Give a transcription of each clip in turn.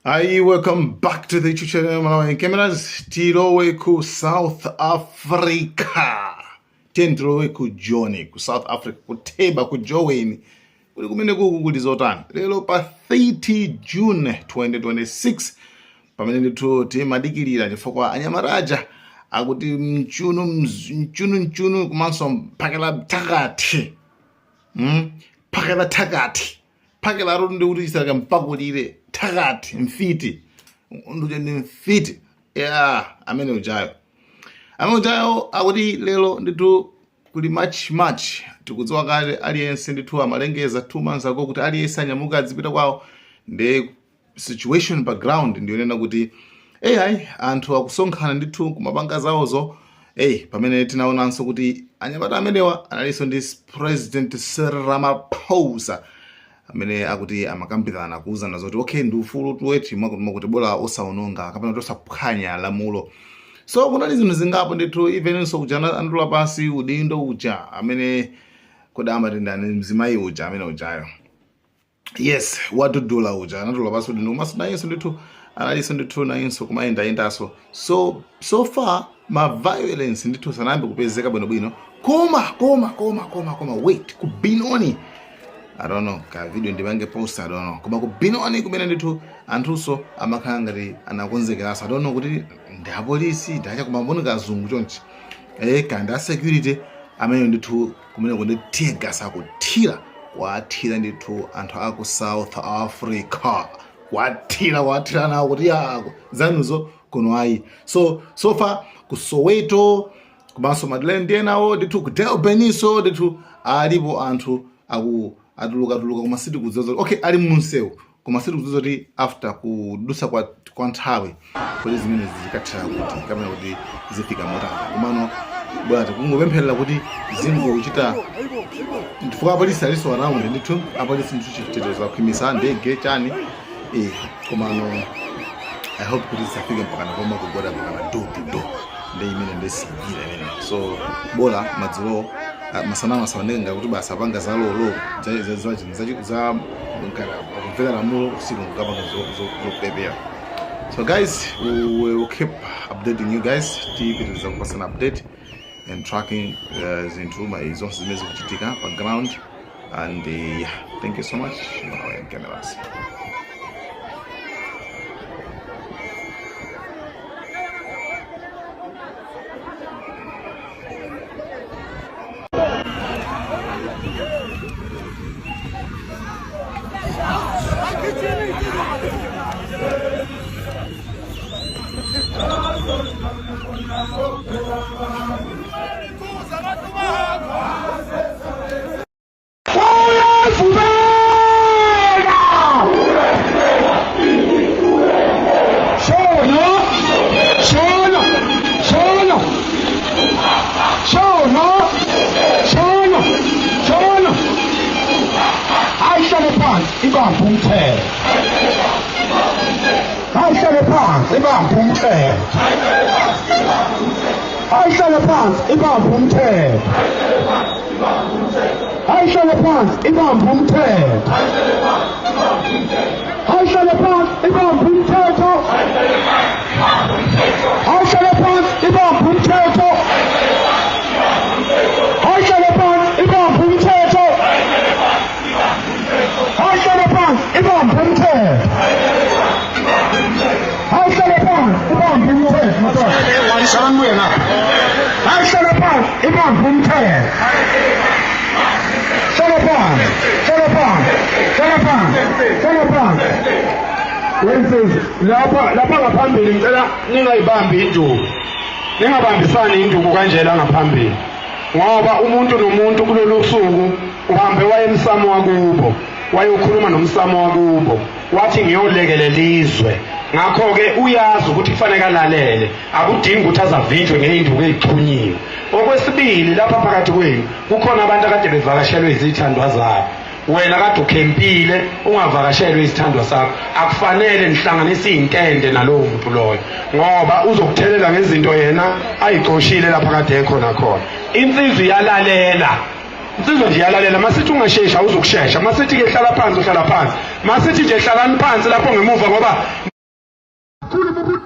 Hi, welcome back to the YouTube channel. Malawi cameras tirowe ku South Africa. Tirowe ku Joni ku South Africa kuteba ku Joweni. Kuli kumene kuli zotani. Lelo pa 30 June 2026 pamene ndithu timadikirira chifukwa anyamaraja akuti mchunu kumanso mphakela takati. Phakela takati. Phakela ro ndi kuti isaka mpakulire takati mfiti nduje ndi mfiti amene ujayo akuti lelo ndithu kuli match tikudziwa kale aliyense ndithu amalengeza 2 months ago kuti aliyense anyamuka adzipita kwawo ndi situation background ndiyonena kuti hayi anthu akusonkhana ndithu kumapanga zawozo pamene tinaonanso kuti anyamata amenewa analinso ndi President Cyril Ramaphosa amene akuti amakambirana kuuzana zoti okay ndi ufulu tuweti mwakuti bola osaononga kapena tosaphwanya lamulo. So kunali zinthu zingapo ndithu evenso kujana andula pasi udindo uja amene kodama tindani mzimayi uja amene ujayo. Yes, watudula uja andula pasi udindo masina yeso ndithu analiso ndithu na inso kumayendayendaso. So far ma violence ndithu sanambe kupezeka bwino koma wait kubinoni I don't know, ka video ndibange post, I don't know. Kuma kubinoni kumene ndithu anthuso amakhala ngati anakonzekeraso. I don't know kuti ndi apolisi ndacha kumamboneka azungu chonchi. Kanda security amene ndithu kumene kunde tigasa akuthira wathira ndithu anthu aku South Africa. Wathira nawo kuti yako zanuzo kuno ayi. So far ku Soweto kumanso Madeleine enawo ndithu ku Delbeniso ndithu alipo anthu atuluka kuma city kuzozo okay ali munsewu kuma city kuzozo ti after kudusa kwa nthawi kuti zimene zikathira kuti kamene kuti zifika mota kumano bwana kungopempherera kuti zingochita ndifuka apolisi aliso around ndithu apolisi ndithu chitetezo kukhimisa ndege chani kumano I hope kuti zifike mpaka koma kugoda mpaka do ndi imene ndesigira imene so bola madzulo masana sawanenga kuti basa panga za lolo za kumvera lamulo usiku ngapanga zopepera. So guys, we will keep updating you guys. Tipitiriza kupasana update and tracking zintuma izonse zimene zikuchitika pa ground and thank you so much. Cameras. lapha ngaphambili ngicela ningayibambi induku ningabambisani induku kanjela ngaphambili ngoba umuntu nomuntu kulolu suku uhambe waye emsamo wakubo wayokhuluma nomsamo wakubo wathi ngiyolekelela izwe ngakho ke uyazi ukuthi kufanele kalalele akudingi ukuthi azavinjwe ngeinduku ezichunyiwe. Okwesibili lapha phakathi kwenu kukhona abantu akade bevakashelwe izithandwa zabo wena kade ukhempile ungavakashelwe izithandwa sakho akufanele nihlanganise izintende nalowo muntu loyo ngoba uzokuthelela ngezinto yena ayicoshile lapha kade ekhona khona. Insizwe iyalalela insizwe nje iyalalela masithi ungashesha uzokushesha masithi ke hlala phansi uhlala phansi masithi nje hlalani phansi lapho ngemuva ngoba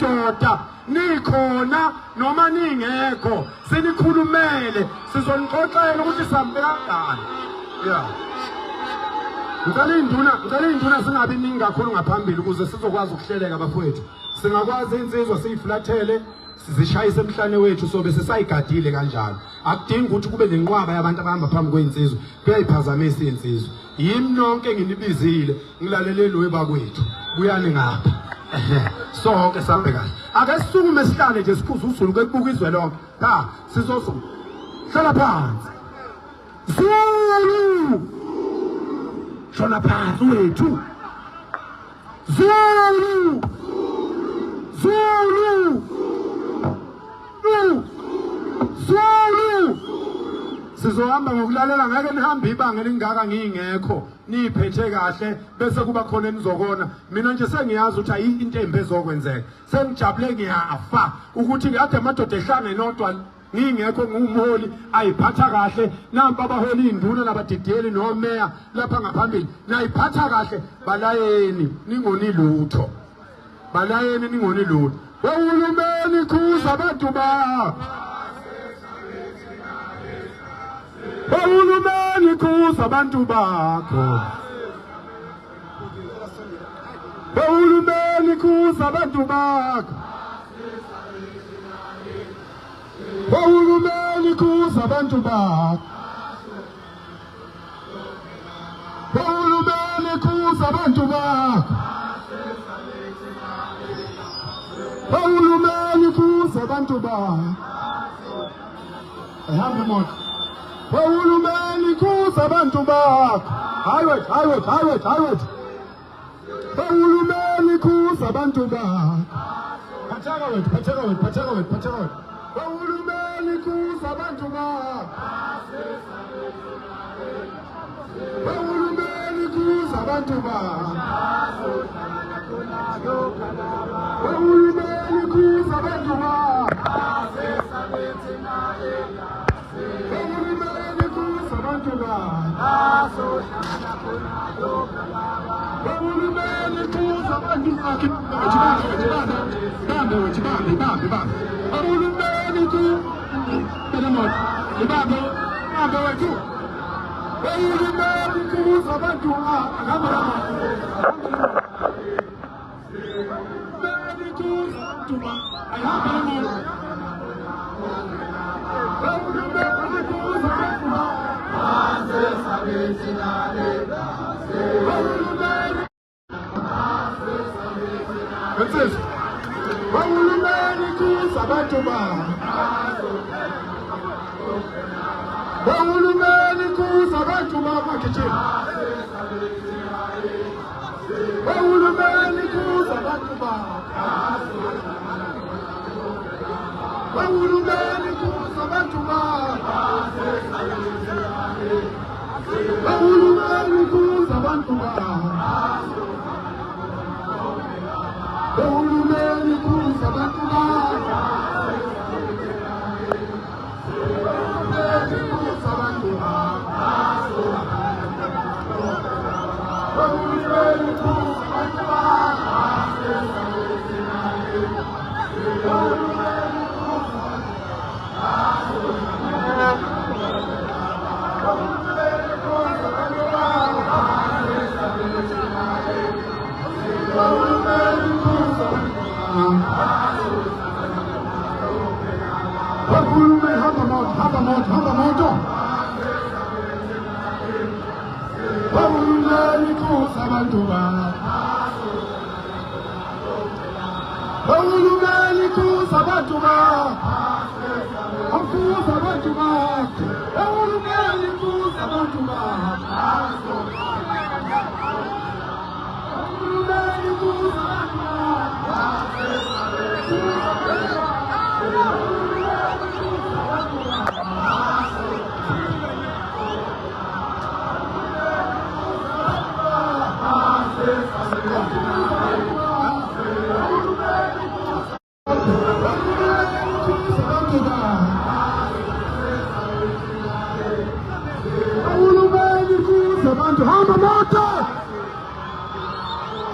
madoda nikhona noma ningekho senikhulumele sizonixoxela ukuthi sihambe kanjani. Yeah. Ngicela induna singabi ningi kakhulu ngaphambili ukuze sizokwazi ukuhleleka bafowethu. Singakwazi insizwa siyiflathele sizishayise emhlane wethu sobe sisayigadile kanjalo. Akudingi ukuthi kube nenqwaba yabantu abahamba phambi kweinsizwa kuyayiphazamisa insizwa. Yimi nonke nginibizile ngilalele lo ebakwethu. Buyani ngapha. Sonke sambe kahle. Ake sisukume sihlale nje sikhuza usulu kwebuka izwe lonke. Ha, sizosuma. Hlala phansi. Zulu. Hlala phansi wethu. Zulu. Zulu. Zulu. Sizohamba ngokulalela ngeke nihambe ibanga lingaka ngingekho niphethe kahle bese kuba khona enizokona. Mina nje sengiyazi ukuthi ayikho into embe ezokwenzeka. Sengijabule ngiyafa ukuthi kade amadoda ehlangene nodwa ngingekho ngumholi ayiphatha kahle nampa abaholi induna nabadidiyeli nomeya lapha ngaphambili nayiphatha kahle balayeni ningoni lutho. Balayeni ningoni lutho. Uhulumeni khuza abantu ba. Uhulumeni khuza abantu bakho. Uhulumeni khuza abantu bakho. Uhulumeni khuza abantu bakho. Uhulumeni khuza abantu bakho. Uhulumeni khuza abantu bakho. Ehamba moto. Uhulumeni khuza abantu bakho. Highway. Uhulumeni khuza abantu bakho. Phatheka wethu. Uhulumeni khuza abantu bakho. Uhulumeni khuza abantu bakho. Uhulumeni khuza abantu bakho. Uhulumeni khuza abantu bakho. Uhulumeni khuza abantu bakho. Bambe. Uhulumeni wethu. Uhulumeni khuza abantu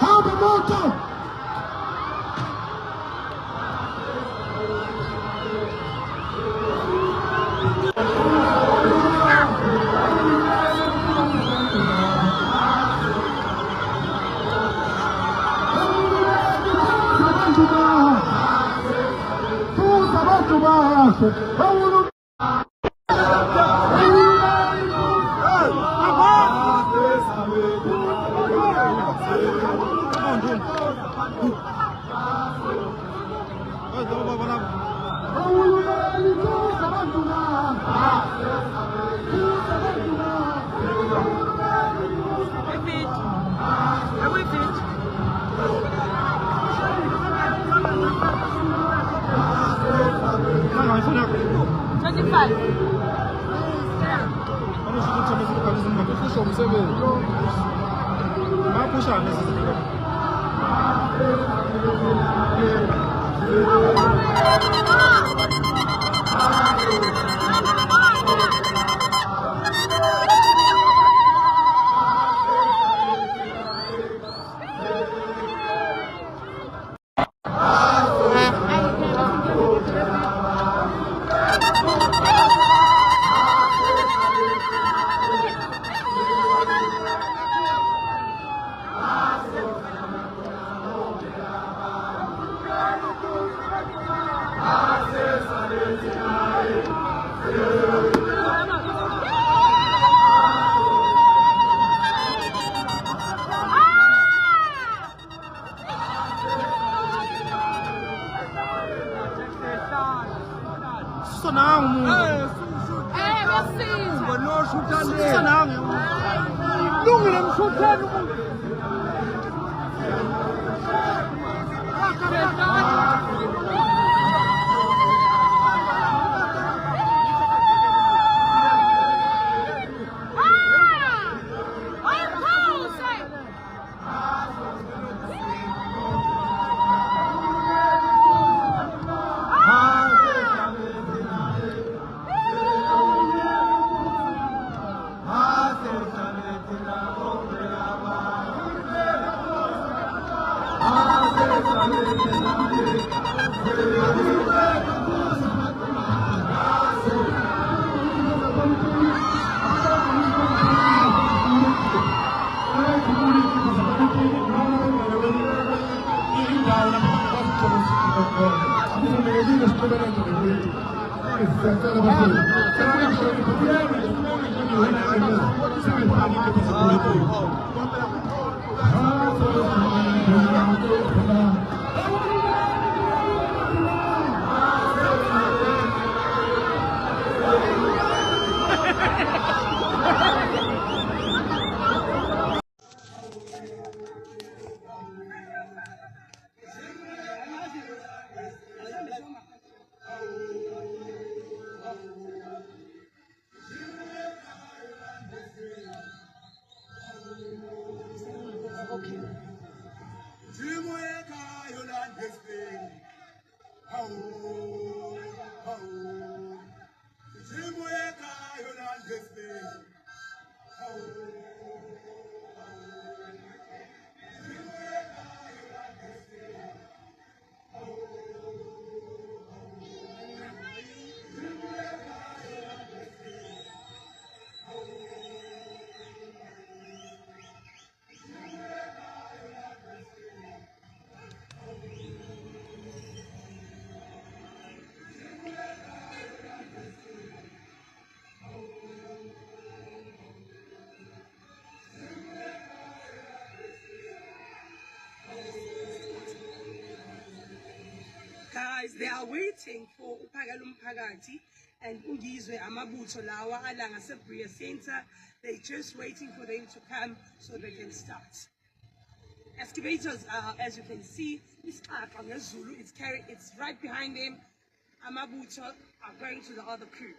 Hamba moto! Guys, they are waiting for uPhakela Umphakathi and Ungizwe Amabutho lawa ala ngaseBria Center. They're just waiting for them to come so they can start. Excavators are, as you can see, it's right behind them. Amabutho are going to the other crew.